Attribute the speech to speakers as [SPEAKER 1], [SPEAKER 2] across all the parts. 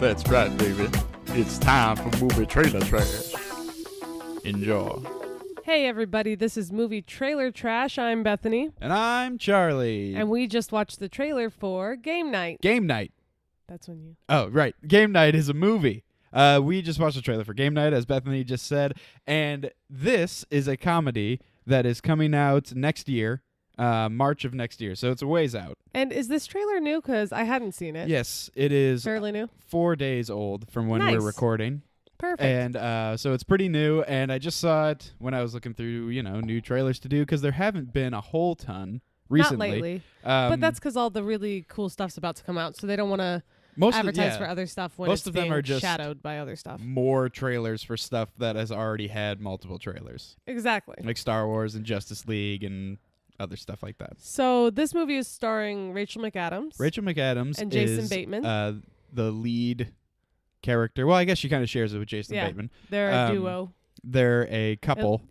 [SPEAKER 1] That's right, baby. It's time for movie trailer trash. Enjoy.
[SPEAKER 2] Hey everybody, this is Movie Trailer Trash. I'm Bethany.
[SPEAKER 1] And I'm Charlie.
[SPEAKER 2] And we just watched the trailer for Game Night.
[SPEAKER 1] Game Night.
[SPEAKER 2] That's when you...
[SPEAKER 1] Oh, right. Game Night is a movie. We just watched the trailer for Game Night, as Bethany just said. And this is a comedy that is coming out next year, March of next year. So it's a ways out.
[SPEAKER 2] And is this trailer new? Because I hadn't seen it.
[SPEAKER 1] Yes, it is.
[SPEAKER 2] Fairly new?
[SPEAKER 1] 4 days old from when
[SPEAKER 2] Nice.
[SPEAKER 1] we're recording.
[SPEAKER 2] Perfect.
[SPEAKER 1] And so it's pretty new, and I just saw it when I was looking through, new trailers to do, because there haven't been a whole ton recently.
[SPEAKER 2] Not lately. But that's because all the really cool stuff's about to come out, so they don't want to advertise for other stuff when
[SPEAKER 1] most
[SPEAKER 2] it's
[SPEAKER 1] of them
[SPEAKER 2] being
[SPEAKER 1] are just
[SPEAKER 2] shadowed by other stuff.
[SPEAKER 1] More trailers for stuff that has already had multiple trailers.
[SPEAKER 2] Exactly.
[SPEAKER 1] Like Star Wars and Justice League and other stuff like that.
[SPEAKER 2] So this movie is starring Rachel McAdams.
[SPEAKER 1] Rachel McAdams
[SPEAKER 2] and Jason
[SPEAKER 1] is,
[SPEAKER 2] Bateman.
[SPEAKER 1] The lead character. Well, I guess she kind of shares it with Jason Bateman.
[SPEAKER 2] They're a duo.
[SPEAKER 1] They're a couple.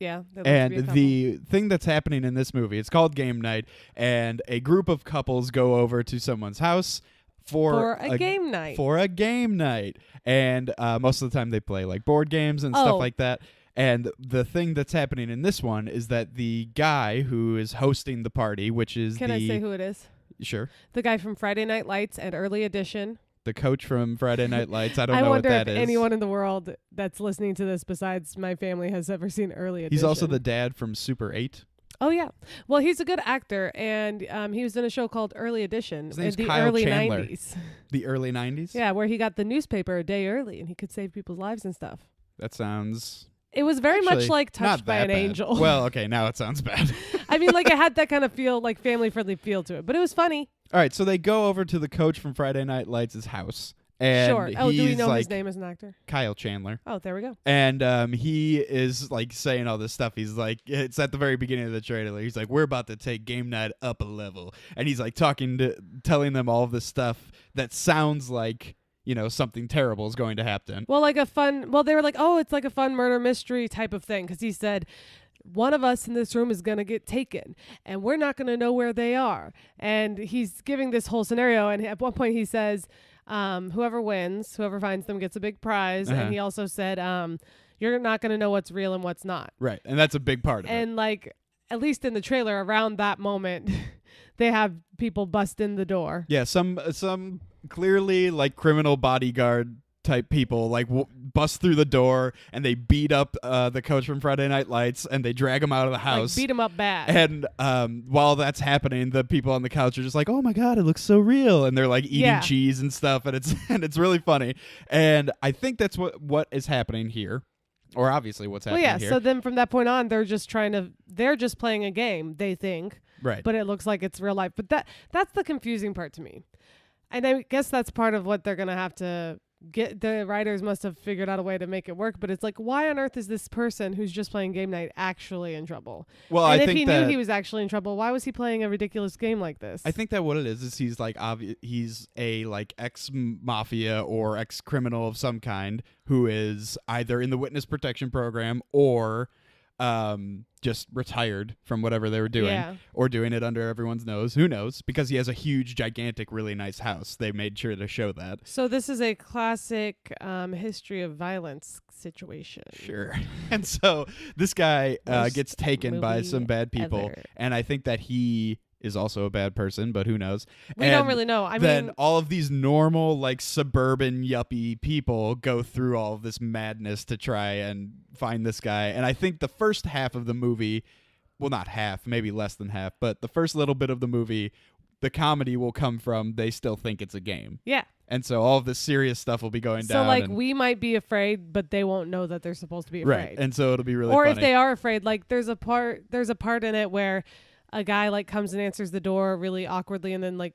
[SPEAKER 1] And the thing that's happening in this movie, it's called Game Night, and a group of couples go over to someone's house for
[SPEAKER 2] a game night.
[SPEAKER 1] For a game night. And most of the time they play like board games and stuff like that. And the thing that's happening in this one is that the guy who is hosting the party, which is
[SPEAKER 2] Can I say who it is?
[SPEAKER 1] Sure.
[SPEAKER 2] The guy from Friday Night Lights and Early Edition.
[SPEAKER 1] The coach from Friday Night Lights. I don't know what that is.
[SPEAKER 2] I wonder if anyone in the world that's listening to this besides my family has ever seen Early Edition.
[SPEAKER 1] He's also the dad from Super 8.
[SPEAKER 2] Oh, yeah. Well, he's a good actor, and he was in a show called Early Edition
[SPEAKER 1] His name's
[SPEAKER 2] in the
[SPEAKER 1] Kyle
[SPEAKER 2] early
[SPEAKER 1] Chandler.
[SPEAKER 2] 90s.
[SPEAKER 1] The early 90s?
[SPEAKER 2] Yeah, where he got the newspaper a day early, and he could save people's lives and stuff.
[SPEAKER 1] That sounds...
[SPEAKER 2] It was very much like Touched by an Angel.
[SPEAKER 1] Well, okay, now it sounds bad.
[SPEAKER 2] I mean, like it had that kind of feel, like family-friendly feel to it, but it was funny.
[SPEAKER 1] All right, so they go over to the coach from Friday Night Lights' house. And
[SPEAKER 2] sure. Oh, do we know
[SPEAKER 1] like
[SPEAKER 2] his name as an actor?
[SPEAKER 1] Kyle Chandler.
[SPEAKER 2] Oh, there we go.
[SPEAKER 1] And he is like saying all this stuff. He's like, it's at the very beginning of the trailer. He's like, we're about to take Game Night up a level. And he's like telling them all of this stuff that sounds like, something terrible is going to happen.
[SPEAKER 2] Well, they were like, oh, it's like a fun murder mystery type of thing. Because he said, one of us in this room is going to get taken and we're not going to know where they are. And he's giving this whole scenario. And at one point he says, whoever finds them gets a big prize.
[SPEAKER 1] Uh-huh.
[SPEAKER 2] And he also said, you're not going to know what's real and what's not.
[SPEAKER 1] Right. And that's a big part of it.
[SPEAKER 2] And like, at least in the trailer around that moment, they have people bust in the door.
[SPEAKER 1] Yeah. Some clearly like criminal bodyguard type people like bust through the door and they beat up the coach from Friday Night Lights and they drag him out of the house.
[SPEAKER 2] Like beat him up bad.
[SPEAKER 1] And while that's happening, the people on the couch are just like, "Oh my god, it looks so real!" And they're like eating cheese and stuff, and it's really funny. And I think that's what is happening here, or obviously what's happening here.
[SPEAKER 2] So then from that point on, they're just playing a game. They think,
[SPEAKER 1] right?
[SPEAKER 2] But it looks like it's real life. But that's the confusing part to me, and I guess that's part of what they're gonna have to. The writers must have figured out a way to make it work, but it's like, why on earth is this person who's just playing Game Night actually in trouble?
[SPEAKER 1] Well,
[SPEAKER 2] and
[SPEAKER 1] I
[SPEAKER 2] if
[SPEAKER 1] think
[SPEAKER 2] he knew he was actually in trouble, why was he playing a ridiculous game like this?
[SPEAKER 1] I think that what it is he's like he's a like ex-mafia or ex-criminal of some kind who is either in the witness protection program or just retired from whatever they were doing, or doing it under everyone's nose. Who knows? Because he has a huge, gigantic, really nice house. They made sure to show that.
[SPEAKER 2] So this is a classic history of violence situation.
[SPEAKER 1] Sure. And so this guy gets taken by some bad people, and I think that he is also a bad person, but who knows?
[SPEAKER 2] We don't really know. I
[SPEAKER 1] mean,
[SPEAKER 2] mean,
[SPEAKER 1] all of these normal, like, suburban yuppie people go through all of this madness to try and find this guy. And I think the first half of the movie, well, not half, maybe less than half, but the first little bit of the movie, the comedy will come from they still think it's a game.
[SPEAKER 2] Yeah.
[SPEAKER 1] And so all of this serious stuff will be going down.
[SPEAKER 2] So, like, we might be afraid, but they won't know that they're supposed to be afraid.
[SPEAKER 1] Right. And so it'll be really
[SPEAKER 2] funny.
[SPEAKER 1] funny.
[SPEAKER 2] Or if they are afraid, like, there's a part in it where a guy like comes and answers the door really awkwardly and then like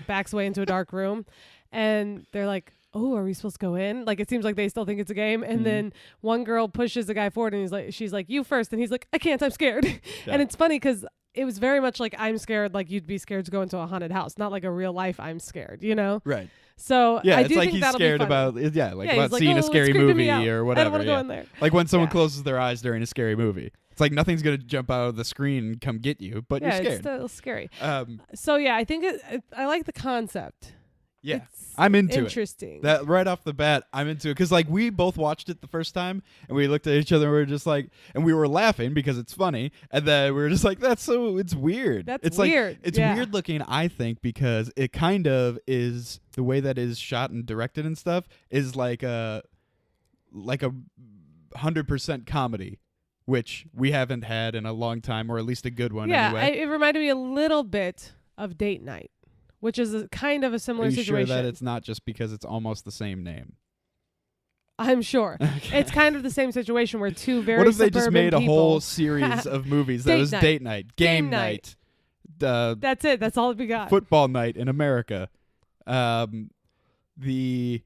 [SPEAKER 2] backs away into a dark room, and they're like, oh, are we supposed to go in? Like, it seems like they still think it's a game. And then one girl pushes the guy forward and she's like, you first. And he's like, I can't, I'm scared. Yeah. And it's funny because it was very much like I'm scared, like you'd be scared to go into a haunted house, not like a real life I'm scared,
[SPEAKER 1] Right.
[SPEAKER 2] So
[SPEAKER 1] yeah,
[SPEAKER 2] I
[SPEAKER 1] it's
[SPEAKER 2] do
[SPEAKER 1] like
[SPEAKER 2] think
[SPEAKER 1] he's
[SPEAKER 2] that'll
[SPEAKER 1] scared
[SPEAKER 2] be funny.
[SPEAKER 1] about seeing a scary movie or whatever.
[SPEAKER 2] I don't want to go in there.
[SPEAKER 1] Like when someone closes their eyes during a scary movie. It's like nothing's going to jump out of the screen and come get you, but you're scared.
[SPEAKER 2] Yeah, it's still scary. So yeah, I think I like the concept.
[SPEAKER 1] Yeah,
[SPEAKER 2] It's
[SPEAKER 1] I'm into it.
[SPEAKER 2] interesting.
[SPEAKER 1] That right off the bat, I'm into it because like we both watched it the first time and we looked at each other and we were just like, and we were laughing because it's funny, and then we were just like, it's weird.
[SPEAKER 2] That's
[SPEAKER 1] it's
[SPEAKER 2] weird.
[SPEAKER 1] Like, it's weird looking, I think, because it kind of is the way that is shot and directed and stuff is like a 100% comedy, which we haven't had in a long time, or at least a good one.
[SPEAKER 2] Yeah,
[SPEAKER 1] anyway.
[SPEAKER 2] it reminded me a little bit of Date Night, which is kind of a similar
[SPEAKER 1] Are you
[SPEAKER 2] situation.
[SPEAKER 1] sure that it's not just because it's almost the same name?
[SPEAKER 2] I'm sure.
[SPEAKER 1] Okay.
[SPEAKER 2] It's kind of the same situation where two very
[SPEAKER 1] What if they
[SPEAKER 2] suburban
[SPEAKER 1] just made a
[SPEAKER 2] people-
[SPEAKER 1] whole series of movies that
[SPEAKER 2] Date
[SPEAKER 1] was
[SPEAKER 2] night.
[SPEAKER 1] date night, game
[SPEAKER 2] Game
[SPEAKER 1] night,
[SPEAKER 2] That's it. That's all we got.
[SPEAKER 1] football night in America, the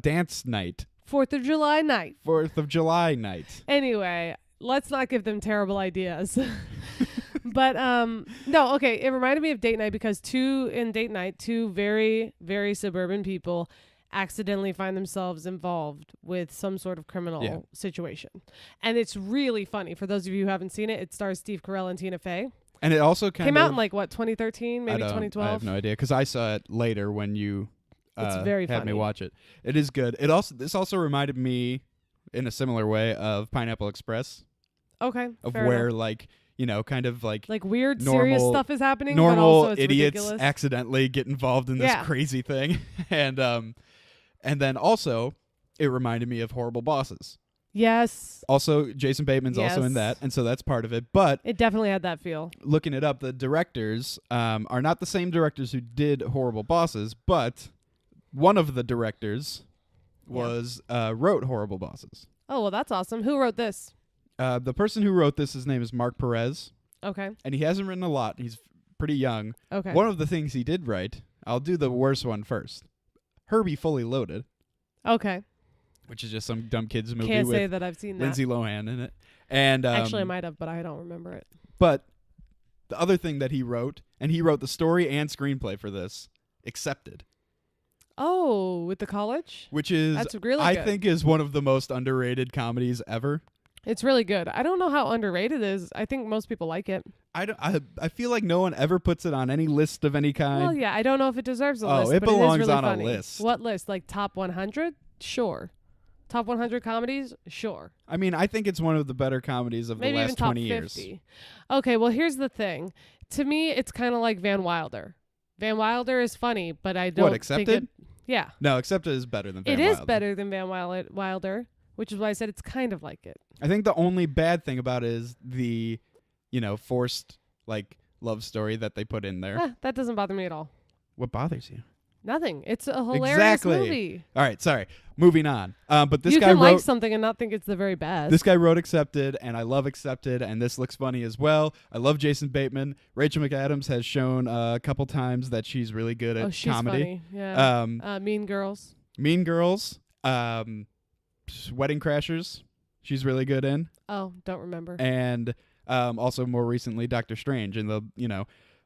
[SPEAKER 1] dance night,
[SPEAKER 2] 4th of July night.
[SPEAKER 1] 4th of July night.
[SPEAKER 2] Anyway, let's not give them terrible ideas. But no, okay. It reminded me of Date Night because in Date Night, two very, very suburban people accidentally find themselves involved with some sort of criminal situation. And it's really funny. For those of you who haven't seen it, it stars Steve Carell and Tina Fey.
[SPEAKER 1] And it also
[SPEAKER 2] Came out in like, what, 2013, maybe
[SPEAKER 1] I
[SPEAKER 2] 2012?
[SPEAKER 1] have no idea because I saw it later when you
[SPEAKER 2] It's very
[SPEAKER 1] had
[SPEAKER 2] funny.
[SPEAKER 1] me watch it. It is good. This also reminded me in a similar way of Pineapple Express,
[SPEAKER 2] Okay.
[SPEAKER 1] of
[SPEAKER 2] fair
[SPEAKER 1] where
[SPEAKER 2] enough.
[SPEAKER 1] like kind of like
[SPEAKER 2] Weird, serious
[SPEAKER 1] normal-
[SPEAKER 2] stuff is happening, but
[SPEAKER 1] normal
[SPEAKER 2] also it's
[SPEAKER 1] idiots
[SPEAKER 2] ridiculous.
[SPEAKER 1] accidentally get involved in this
[SPEAKER 2] Yeah.
[SPEAKER 1] crazy thing. And then also it reminded me of Horrible Bosses.
[SPEAKER 2] Yes.
[SPEAKER 1] Also Jason Bateman's also in
[SPEAKER 2] Yes.
[SPEAKER 1] that, and so that's part of it. But
[SPEAKER 2] It definitely had that feel.
[SPEAKER 1] looking it up, the directors are not the same directors who did Horrible Bosses, but one of the directors was wrote Horrible Bosses.
[SPEAKER 2] Oh, well, that's awesome. Who wrote this?
[SPEAKER 1] The person who wrote this, his name is Mark Perez,
[SPEAKER 2] Okay.
[SPEAKER 1] and he hasn't written a lot. He's pretty young.
[SPEAKER 2] Okay.
[SPEAKER 1] One of the things he did write, I'll do the worst one first. Herbie Fully Loaded,
[SPEAKER 2] Okay.
[SPEAKER 1] which is just some dumb kids movie
[SPEAKER 2] Can't
[SPEAKER 1] with
[SPEAKER 2] say that I've seen that.
[SPEAKER 1] Lindsay Lohan in it. And
[SPEAKER 2] Actually, I might have, but I don't remember it.
[SPEAKER 1] but the other thing that he wrote, and he wrote the story and screenplay for this, Accepted,
[SPEAKER 2] Oh, with the college?
[SPEAKER 1] which is
[SPEAKER 2] That's really
[SPEAKER 1] I
[SPEAKER 2] good.
[SPEAKER 1] think is one of the most underrated comedies ever.
[SPEAKER 2] It's really good. I don't know how underrated it is. I think most people like it.
[SPEAKER 1] I feel like no one ever puts it on any list of any kind.
[SPEAKER 2] Well, yeah, I don't know if it deserves a
[SPEAKER 1] Oh,
[SPEAKER 2] list,
[SPEAKER 1] it
[SPEAKER 2] but it is
[SPEAKER 1] belongs
[SPEAKER 2] really
[SPEAKER 1] on a
[SPEAKER 2] funny.
[SPEAKER 1] list.
[SPEAKER 2] What list? Like top 100? Sure. Top 100 comedies? Sure.
[SPEAKER 1] I mean, I think it's one of the better comedies of
[SPEAKER 2] Maybe
[SPEAKER 1] the
[SPEAKER 2] even
[SPEAKER 1] last
[SPEAKER 2] top
[SPEAKER 1] 20
[SPEAKER 2] 50.
[SPEAKER 1] years.
[SPEAKER 2] Okay, well, here's the thing. To me, it's kind of like Van Wilder. Van Wilder is funny, but I don't think
[SPEAKER 1] Accepted?
[SPEAKER 2] it... Yeah.
[SPEAKER 1] No, Accepted is better than Van
[SPEAKER 2] It is
[SPEAKER 1] Wilder.
[SPEAKER 2] better than Van Wilder, which is why I said it's kind of like it.
[SPEAKER 1] I think the only bad thing about it is the, forced like love story that they put in there.
[SPEAKER 2] That doesn't bother me at all.
[SPEAKER 1] What bothers you?
[SPEAKER 2] Nothing. It's a hilarious
[SPEAKER 1] Exactly.
[SPEAKER 2] movie.
[SPEAKER 1] All right, sorry. Moving on. But this
[SPEAKER 2] You
[SPEAKER 1] guy
[SPEAKER 2] can
[SPEAKER 1] wrote
[SPEAKER 2] like something and not think it's the very best.
[SPEAKER 1] this guy wrote Accepted, and I love Accepted, and this looks funny as well. I love Jason Bateman. Rachel McAdams has shown a couple times that she's really good at
[SPEAKER 2] she's
[SPEAKER 1] comedy.
[SPEAKER 2] funny. Yeah.
[SPEAKER 1] Um,
[SPEAKER 2] Mean Girls.
[SPEAKER 1] Mean Girls, Wedding Crashers, she's really good in,
[SPEAKER 2] Oh, don't remember.
[SPEAKER 1] and also more recently Doctor Strange. In the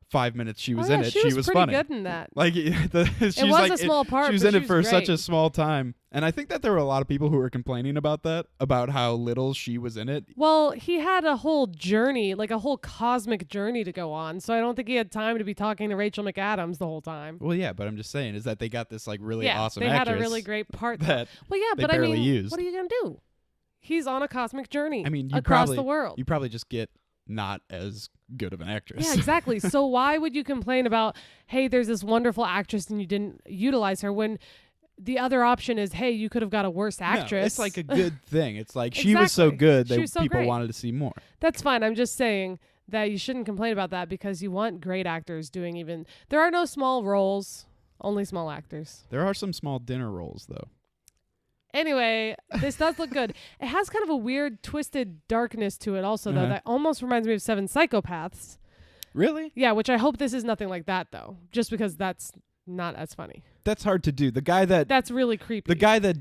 [SPEAKER 1] 5 minutes she was
[SPEAKER 2] oh,
[SPEAKER 1] in
[SPEAKER 2] yeah,
[SPEAKER 1] it,
[SPEAKER 2] she was
[SPEAKER 1] was
[SPEAKER 2] pretty
[SPEAKER 1] funny.
[SPEAKER 2] good in that.
[SPEAKER 1] Like she's
[SPEAKER 2] It was
[SPEAKER 1] like
[SPEAKER 2] a small part.
[SPEAKER 1] she was
[SPEAKER 2] but
[SPEAKER 1] in it for
[SPEAKER 2] great.
[SPEAKER 1] such a small time, and I think that there were a lot of people who were complaining about that, about how little she was in it.
[SPEAKER 2] Well, he had a whole journey, like a whole cosmic journey to go on. So I don't think he had time to be talking to Rachel McAdams the whole time.
[SPEAKER 1] Well, yeah, but I'm just saying is that they got this like really awesome
[SPEAKER 2] they
[SPEAKER 1] actress
[SPEAKER 2] had a really great part.
[SPEAKER 1] that
[SPEAKER 2] Well, yeah,
[SPEAKER 1] they
[SPEAKER 2] but I
[SPEAKER 1] barely
[SPEAKER 2] mean,
[SPEAKER 1] used.
[SPEAKER 2] what are you gonna do? He's on a cosmic journey.
[SPEAKER 1] I mean, you
[SPEAKER 2] across
[SPEAKER 1] probably
[SPEAKER 2] the world.
[SPEAKER 1] you probably just get not as good of an actress.
[SPEAKER 2] Yeah, exactly. So why would you complain about, hey, there's this wonderful actress and you didn't utilize her, when the other option is, hey, you could have got a worse
[SPEAKER 1] No,
[SPEAKER 2] actress.
[SPEAKER 1] it's like a good thing. It's like she was so
[SPEAKER 2] Exactly.
[SPEAKER 1] good
[SPEAKER 2] She
[SPEAKER 1] that
[SPEAKER 2] was so
[SPEAKER 1] people
[SPEAKER 2] great.
[SPEAKER 1] wanted to see more.
[SPEAKER 2] That's fine. I'm just saying that you shouldn't complain about that because you want great actors doing even. There are no small roles, only small actors.
[SPEAKER 1] There are some small dinner roles though.
[SPEAKER 2] Anyway, this does look good. It has kind of a weird, twisted darkness to it also, though,
[SPEAKER 1] Uh-huh.
[SPEAKER 2] that almost reminds me of Seven Psychopaths.
[SPEAKER 1] Really?
[SPEAKER 2] Yeah, which I hope this is nothing like that, though, just because that's not as funny.
[SPEAKER 1] That's hard to do. The guy that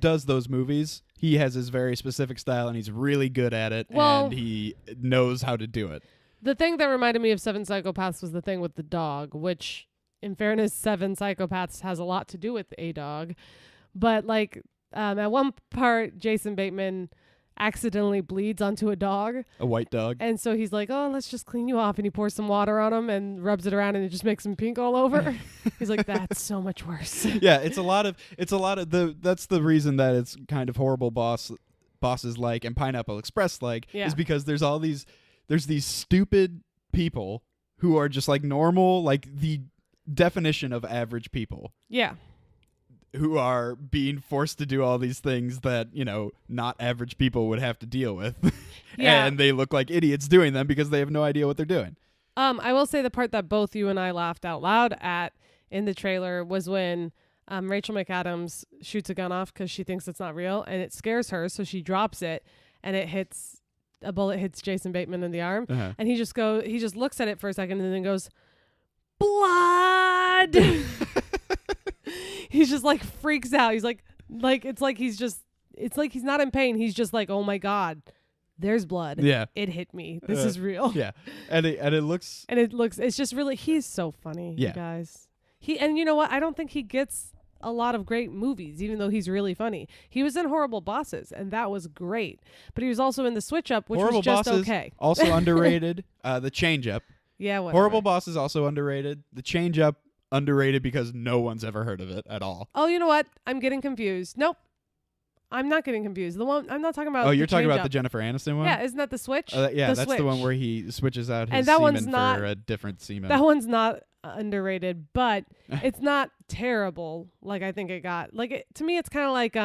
[SPEAKER 1] does those movies, he has his very specific style and he's really good at it,
[SPEAKER 2] Well-
[SPEAKER 1] and he knows how to do it.
[SPEAKER 2] The thing that reminded me of Seven Psychopaths was the thing with the dog, which, in fairness, Seven Psychopaths has a lot to do with a dog. But, like, at one part, Jason Bateman accidentally bleeds onto a dog.
[SPEAKER 1] A white dog.
[SPEAKER 2] And so he's like, oh, let's just clean you off. And he pours some water on him and rubs it around and it just makes him pink all over. He's like, that's so much worse.
[SPEAKER 1] Yeah, it's a lot of that's the reason that it's kind of horrible bosses like and Pineapple Express like is because there's these stupid people who are just like normal, like the definition of average people.
[SPEAKER 2] Yeah.
[SPEAKER 1] Who are being forced to do all these things that, not average people would have to deal with.
[SPEAKER 2] Yeah.
[SPEAKER 1] And they look like idiots doing them because they have no idea what they're doing.
[SPEAKER 2] I will say the part that both you and I laughed out loud at in the trailer was when Rachel McAdams shoots a gun off because she thinks it's not real and it scares her. So she drops it and a bullet hits Jason Bateman in the arm.
[SPEAKER 1] Uh-huh.
[SPEAKER 2] And he just looks at it for a second and then goes, blood. He's just like freaks out. He's like it's like he's not in pain. He's just like, oh my God, there's blood.
[SPEAKER 1] Yeah.
[SPEAKER 2] It hit me. This is real.
[SPEAKER 1] Yeah. And
[SPEAKER 2] it's just really, he's so funny, you guys. And you know what? I don't think he gets a lot of great movies, even though he's really funny. He was in Horrible Bosses, and that was great. But he was also in The Switch Up, which
[SPEAKER 1] Horrible
[SPEAKER 2] was just
[SPEAKER 1] Bosses,
[SPEAKER 2] okay.
[SPEAKER 1] Also underrated. The Change Up.
[SPEAKER 2] Yeah, whatever.
[SPEAKER 1] Horrible Bosses also underrated. The Change Up underrated because no one's ever heard of it at all.
[SPEAKER 2] Oh, you know what? I'm getting confused. Nope. I'm not getting confused. The one I'm not talking about.
[SPEAKER 1] Oh, you're talking about
[SPEAKER 2] the
[SPEAKER 1] the Jennifer Aniston one?
[SPEAKER 2] Yeah, isn't that the Switch?
[SPEAKER 1] That's
[SPEAKER 2] Switch.
[SPEAKER 1] the one where he switches out his
[SPEAKER 2] and that one's
[SPEAKER 1] semen
[SPEAKER 2] not,
[SPEAKER 1] for a different semen.
[SPEAKER 2] That one's not underrated, but it's not terrible like I think it got. Like to me, it's kind of like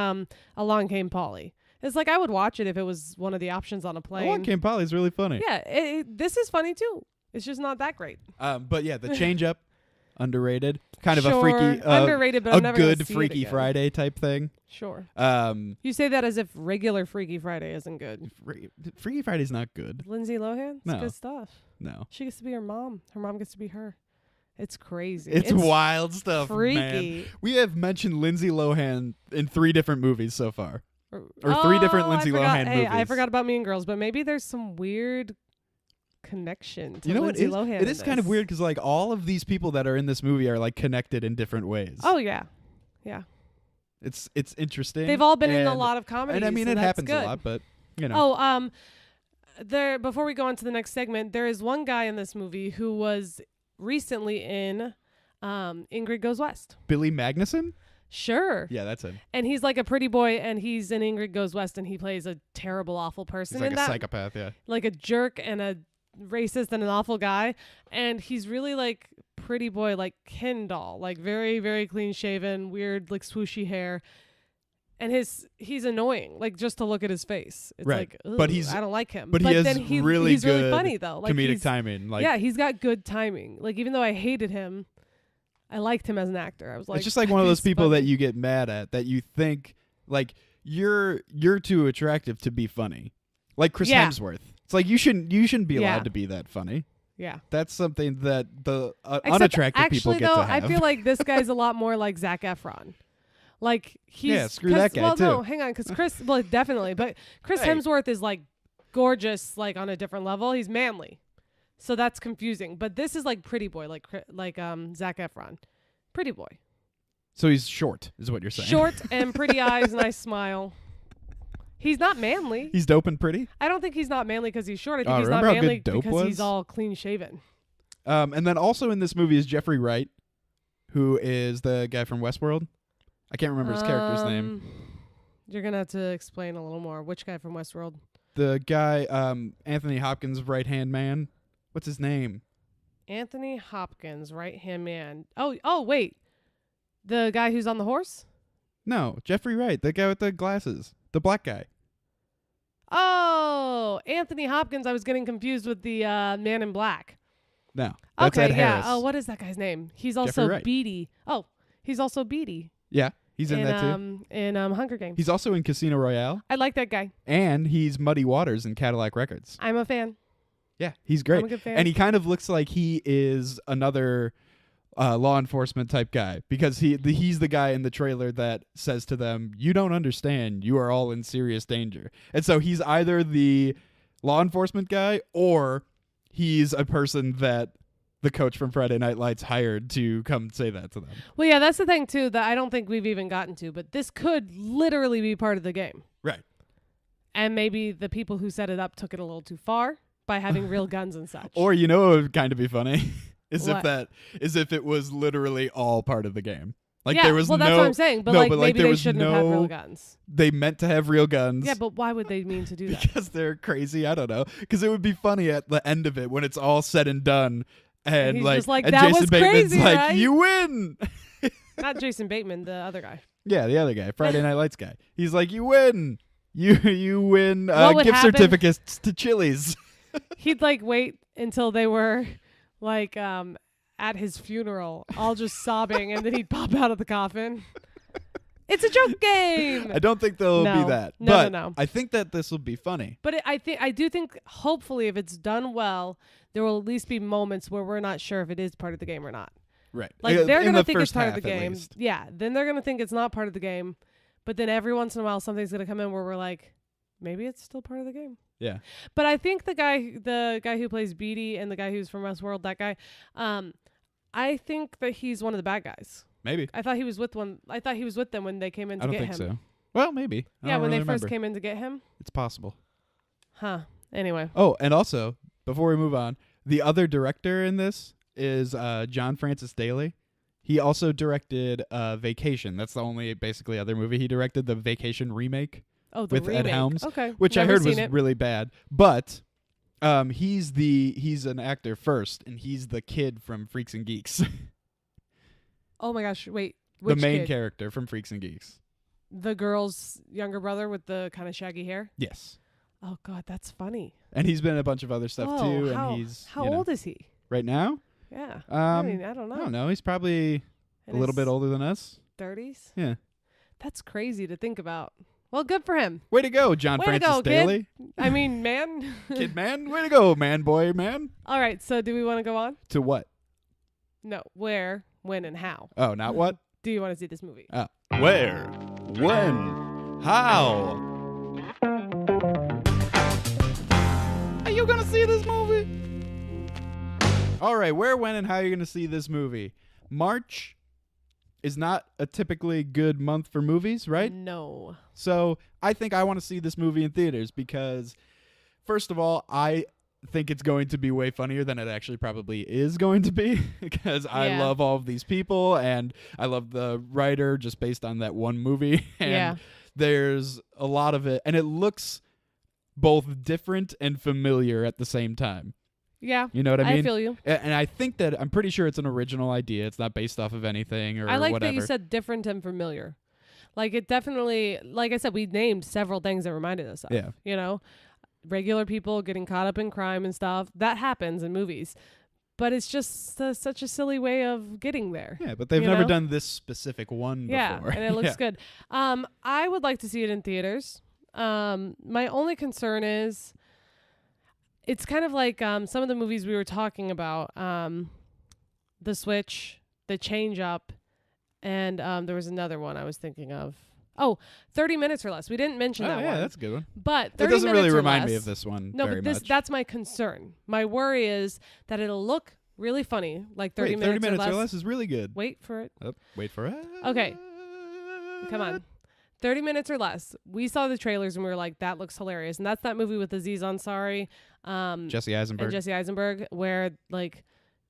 [SPEAKER 2] Along Came Polly. It's like I would watch it if it was one of the options on a plane.
[SPEAKER 1] Along Came Polly is really funny.
[SPEAKER 2] Yeah, this is funny too. It's just not that great.
[SPEAKER 1] But yeah, the Change Up, underrated. Kind of
[SPEAKER 2] sure,
[SPEAKER 1] a freaky,
[SPEAKER 2] underrated, but
[SPEAKER 1] a
[SPEAKER 2] I'm never gonna
[SPEAKER 1] good
[SPEAKER 2] see
[SPEAKER 1] Freaky
[SPEAKER 2] it again.
[SPEAKER 1] Friday type thing.
[SPEAKER 2] Sure.
[SPEAKER 1] You
[SPEAKER 2] say that as if regular Freaky Friday isn't good.
[SPEAKER 1] Freaky Friday's not good.
[SPEAKER 2] Lindsay Lohan, it's
[SPEAKER 1] No.
[SPEAKER 2] good stuff.
[SPEAKER 1] No,
[SPEAKER 2] she gets to be her mom. Her mom gets to be her. It's crazy.
[SPEAKER 1] It's wild stuff,
[SPEAKER 2] freaky.
[SPEAKER 1] Man. We have mentioned Lindsay Lohan in 3 different movies so far, or 3 different Lindsay Lohan movies.
[SPEAKER 2] I forgot about Mean Girls, but maybe there's some weird connection to
[SPEAKER 1] Lindsay
[SPEAKER 2] Lohan.
[SPEAKER 1] It is kind of weird because like all of these people that are in this movie are like connected in different ways.
[SPEAKER 2] Oh yeah.
[SPEAKER 1] It's interesting.
[SPEAKER 2] They've all been in a lot of comedies,
[SPEAKER 1] and I mean
[SPEAKER 2] so
[SPEAKER 1] it
[SPEAKER 2] that's
[SPEAKER 1] happens
[SPEAKER 2] good.
[SPEAKER 1] a lot, but you know.
[SPEAKER 2] There. Before we go on to the next segment, there is one guy in this movie who was recently in Ingrid Goes West.
[SPEAKER 1] Billy Magnuson?
[SPEAKER 2] Sure.
[SPEAKER 1] Yeah, that's him.
[SPEAKER 2] And he's like a pretty boy, and he's in Ingrid Goes West, and he plays a terrible, awful person.
[SPEAKER 1] He's like a psychopath, yeah.
[SPEAKER 2] Like a jerk and a racist and an awful guy. And he's really like pretty boy, like Ken doll, like very, very clean shaven, weird, like swooshy hair. And he's annoying, like just to look at his face. It's
[SPEAKER 1] right.
[SPEAKER 2] like,
[SPEAKER 1] but
[SPEAKER 2] I don't like him.
[SPEAKER 1] But he has
[SPEAKER 2] then
[SPEAKER 1] really
[SPEAKER 2] he's
[SPEAKER 1] good
[SPEAKER 2] really funny though. Like
[SPEAKER 1] comedic timing. Like
[SPEAKER 2] yeah, he's got good timing. Like even though I hated him, I liked him as an actor. I was like,
[SPEAKER 1] it's just like one of those people that you get mad at, that you think like you're too attractive to be funny. Like Chris Hemsworth. It's like you shouldn't be allowed to be that funny.
[SPEAKER 2] Yeah.
[SPEAKER 1] That's something that the unattractive people get to have.
[SPEAKER 2] I feel like this guy's a lot more like Zac Efron. Like he's
[SPEAKER 1] screw that guy too.
[SPEAKER 2] No, hang on, because Chris, well, definitely, but Chris Hemsworth is like gorgeous, like on a different level. He's manly, so that's confusing. But this is like pretty boy, like Zac Efron, pretty boy.
[SPEAKER 1] So he's short, is what you're saying.
[SPEAKER 2] Short and pretty eyes, nice smile. He's not manly.
[SPEAKER 1] He's dope and pretty.
[SPEAKER 2] I don't think he's not manly because he's short. I think he's not
[SPEAKER 1] remember how
[SPEAKER 2] manly
[SPEAKER 1] good Dope
[SPEAKER 2] because
[SPEAKER 1] was?
[SPEAKER 2] he's all clean shaven.
[SPEAKER 1] And then also in this movie is Jeffrey Wright, who is the guy from Westworld. I can't remember his character's name.
[SPEAKER 2] You're gonna have to explain a little more. Which guy from Westworld?
[SPEAKER 1] The guy, Anthony Hopkins' right-hand man. What's his name?
[SPEAKER 2] Anthony Hopkins, right-hand man. Oh, wait. The guy who's on the horse?
[SPEAKER 1] No, Jeffrey Wright, the guy with the glasses. The black guy.
[SPEAKER 2] Oh, Anthony Hopkins. I was getting confused with the Man in Black.
[SPEAKER 1] No, that's
[SPEAKER 2] okay,
[SPEAKER 1] Ed Harris.
[SPEAKER 2] Oh, what is that guy's name? He's also Beatty. Oh, he's also Beatty.
[SPEAKER 1] Yeah, he's in that too.
[SPEAKER 2] In Hunger Games.
[SPEAKER 1] He's also in Casino Royale.
[SPEAKER 2] I like that guy.
[SPEAKER 1] And he's Muddy Waters in Cadillac Records.
[SPEAKER 2] I'm a fan.
[SPEAKER 1] Yeah, he's great.
[SPEAKER 2] I'm a good fan.
[SPEAKER 1] And he kind of looks like he is another law enforcement type guy, because he's the guy in the trailer that says to them, "You don't understand. You are all in serious danger." And so he's either the law enforcement guy or he's a person that the coach from Friday Night Lights hired to come say that to them.
[SPEAKER 2] Well, yeah, that's the thing too that I don't think we've even gotten to, but this could literally be part of the game.
[SPEAKER 1] Right.
[SPEAKER 2] And maybe the people who set it up took it a little too far by having real guns and such.
[SPEAKER 1] Or you know what would kind of be funny?
[SPEAKER 2] What?
[SPEAKER 1] Is if it was literally all part of the game. Like
[SPEAKER 2] yeah,
[SPEAKER 1] there was
[SPEAKER 2] well, that's what I'm saying. But
[SPEAKER 1] no,
[SPEAKER 2] like
[SPEAKER 1] but, like,
[SPEAKER 2] maybe
[SPEAKER 1] there
[SPEAKER 2] they
[SPEAKER 1] was
[SPEAKER 2] shouldn't have had real guns.
[SPEAKER 1] They meant to have real guns.
[SPEAKER 2] Yeah, but why would they mean to do that?
[SPEAKER 1] Because they're crazy. I don't know. Because it would be funny at the end of it when it's all said and done, and
[SPEAKER 2] he's
[SPEAKER 1] like,
[SPEAKER 2] just like,
[SPEAKER 1] and
[SPEAKER 2] "That
[SPEAKER 1] Jason
[SPEAKER 2] was
[SPEAKER 1] Bateman's
[SPEAKER 2] crazy,
[SPEAKER 1] like,
[SPEAKER 2] right?"
[SPEAKER 1] "You win."
[SPEAKER 2] Not Jason Bateman, the other guy.
[SPEAKER 1] Yeah, the other guy, Friday Night Lights guy. He's like, "You win. You win
[SPEAKER 2] What would
[SPEAKER 1] gift
[SPEAKER 2] happen-
[SPEAKER 1] certificates to Chili's."
[SPEAKER 2] He'd like wait until they were like at his funeral, all just sobbing, and then he'd pop out of the coffin. It's a joke game.
[SPEAKER 1] I don't think there'll
[SPEAKER 2] No.
[SPEAKER 1] be that.
[SPEAKER 2] No,
[SPEAKER 1] but
[SPEAKER 2] no.
[SPEAKER 1] I think that this will be funny.
[SPEAKER 2] But I do think hopefully if it's done well, there will at least be moments where we're not sure if it is part of the game or not.
[SPEAKER 1] Right.
[SPEAKER 2] Like
[SPEAKER 1] In
[SPEAKER 2] they're gonna
[SPEAKER 1] the
[SPEAKER 2] think it's
[SPEAKER 1] first
[SPEAKER 2] part of the
[SPEAKER 1] half, at
[SPEAKER 2] game.
[SPEAKER 1] least.
[SPEAKER 2] Yeah. Then they're gonna think it's not part of the game. But then every once in a while something's gonna come in where we're like, maybe it's still part of the game.
[SPEAKER 1] Yeah.
[SPEAKER 2] But I think the guy who plays Beatty and the guy who's from Westworld, that guy, I think that he's one of the bad guys.
[SPEAKER 1] Maybe.
[SPEAKER 2] I thought he was with them when they came in to
[SPEAKER 1] I don't
[SPEAKER 2] get
[SPEAKER 1] think
[SPEAKER 2] him.
[SPEAKER 1] so. Well, maybe. I
[SPEAKER 2] Yeah,
[SPEAKER 1] don't
[SPEAKER 2] when
[SPEAKER 1] really
[SPEAKER 2] they first
[SPEAKER 1] remember.
[SPEAKER 2] came in to get him.
[SPEAKER 1] It's possible.
[SPEAKER 2] Huh. Anyway.
[SPEAKER 1] Oh, and also, before we move on, the other director in this is John Francis Daley. He also directed Vacation. That's the only basically other movie he directed, the Vacation remake
[SPEAKER 2] Oh, the
[SPEAKER 1] with
[SPEAKER 2] remake.
[SPEAKER 1] Ed Helms,
[SPEAKER 2] Okay.
[SPEAKER 1] which
[SPEAKER 2] Never
[SPEAKER 1] I heard
[SPEAKER 2] seen
[SPEAKER 1] was
[SPEAKER 2] it.
[SPEAKER 1] really bad. But he's an actor first, and he's the kid from Freaks and Geeks,
[SPEAKER 2] Oh my gosh! Wait.
[SPEAKER 1] the
[SPEAKER 2] Which
[SPEAKER 1] main
[SPEAKER 2] kid?
[SPEAKER 1] character from Freaks and Geeks.
[SPEAKER 2] The girl's younger brother with the kind of shaggy hair.
[SPEAKER 1] Yes,
[SPEAKER 2] Oh God, that's funny.
[SPEAKER 1] and he's been in a bunch of other stuff
[SPEAKER 2] Whoa,
[SPEAKER 1] too.
[SPEAKER 2] how,
[SPEAKER 1] And he's
[SPEAKER 2] how
[SPEAKER 1] you know,
[SPEAKER 2] old is he?
[SPEAKER 1] right now?
[SPEAKER 2] Yeah. I
[SPEAKER 1] Um,
[SPEAKER 2] mean, I don't know.
[SPEAKER 1] I don't know. He's probably a little bit older than us.
[SPEAKER 2] 30s.
[SPEAKER 1] Yeah.
[SPEAKER 2] That's crazy to think about. Well, good for him.
[SPEAKER 1] Way to go, John
[SPEAKER 2] Way to
[SPEAKER 1] Francis
[SPEAKER 2] go, kid.
[SPEAKER 1] Daley.
[SPEAKER 2] I mean, man.
[SPEAKER 1] Kid man. Way to go, man, boy, man.
[SPEAKER 2] All right. So, do we want to go on?
[SPEAKER 1] To what?
[SPEAKER 2] No. Where, when, and how
[SPEAKER 1] Oh, not what?
[SPEAKER 2] do you want to see this movie?
[SPEAKER 1] Where? When? How? Are you gonna see this movie? All right, where, when, and how are you gonna see this movie? March is not a typically good month for movies, right?
[SPEAKER 2] No.
[SPEAKER 1] So I think I want to see this movie in theaters because, first of all, I think it's going to be way funnier than it actually probably is going to be because I
[SPEAKER 2] Yeah.
[SPEAKER 1] love all of these people and I love the writer just based on that one movie. And
[SPEAKER 2] Yeah.
[SPEAKER 1] there's a lot of it, and it looks both different and familiar at the same time.
[SPEAKER 2] Yeah.
[SPEAKER 1] You know what I mean?
[SPEAKER 2] I feel you.
[SPEAKER 1] And I think that I'm pretty sure it's an original idea. It's not based off of anything or
[SPEAKER 2] I like
[SPEAKER 1] whatever.
[SPEAKER 2] that you said different and familiar. Like it definitely, like I said, we named several things that reminded us of.
[SPEAKER 1] Yeah.
[SPEAKER 2] You know, regular people getting caught up in crime and stuff. That happens in movies. But it's just such a silly way of getting there.
[SPEAKER 1] Yeah, but they've
[SPEAKER 2] You
[SPEAKER 1] never
[SPEAKER 2] know?
[SPEAKER 1] done this specific one
[SPEAKER 2] Yeah,
[SPEAKER 1] before.
[SPEAKER 2] and it looks
[SPEAKER 1] Yeah.
[SPEAKER 2] good. I would like to see it in theaters. My only concern is it's kind of like some of the movies we were talking about, The Switch, The Change Up, and there was another one I was thinking of. Oh, 30 Minutes or Less. We didn't mention
[SPEAKER 1] Oh,
[SPEAKER 2] that
[SPEAKER 1] yeah,
[SPEAKER 2] one.
[SPEAKER 1] that's a good one.
[SPEAKER 2] But
[SPEAKER 1] It
[SPEAKER 2] 30
[SPEAKER 1] doesn't
[SPEAKER 2] minutes
[SPEAKER 1] really
[SPEAKER 2] or
[SPEAKER 1] remind me
[SPEAKER 2] less-
[SPEAKER 1] of this one
[SPEAKER 2] No,
[SPEAKER 1] very
[SPEAKER 2] but
[SPEAKER 1] much.
[SPEAKER 2] that's my concern. My worry is that it'll look really funny, like 30
[SPEAKER 1] Wait,
[SPEAKER 2] minutes,
[SPEAKER 1] 30 minutes
[SPEAKER 2] or less.
[SPEAKER 1] is really good.
[SPEAKER 2] Wait for it.
[SPEAKER 1] Oh, wait for it.
[SPEAKER 2] Okay. Come on. 30 minutes or less. We saw the trailers and we were like, that looks hilarious. And that's that movie with Aziz Ansari
[SPEAKER 1] Jesse Eisenberg.
[SPEAKER 2] and Jesse Eisenberg where like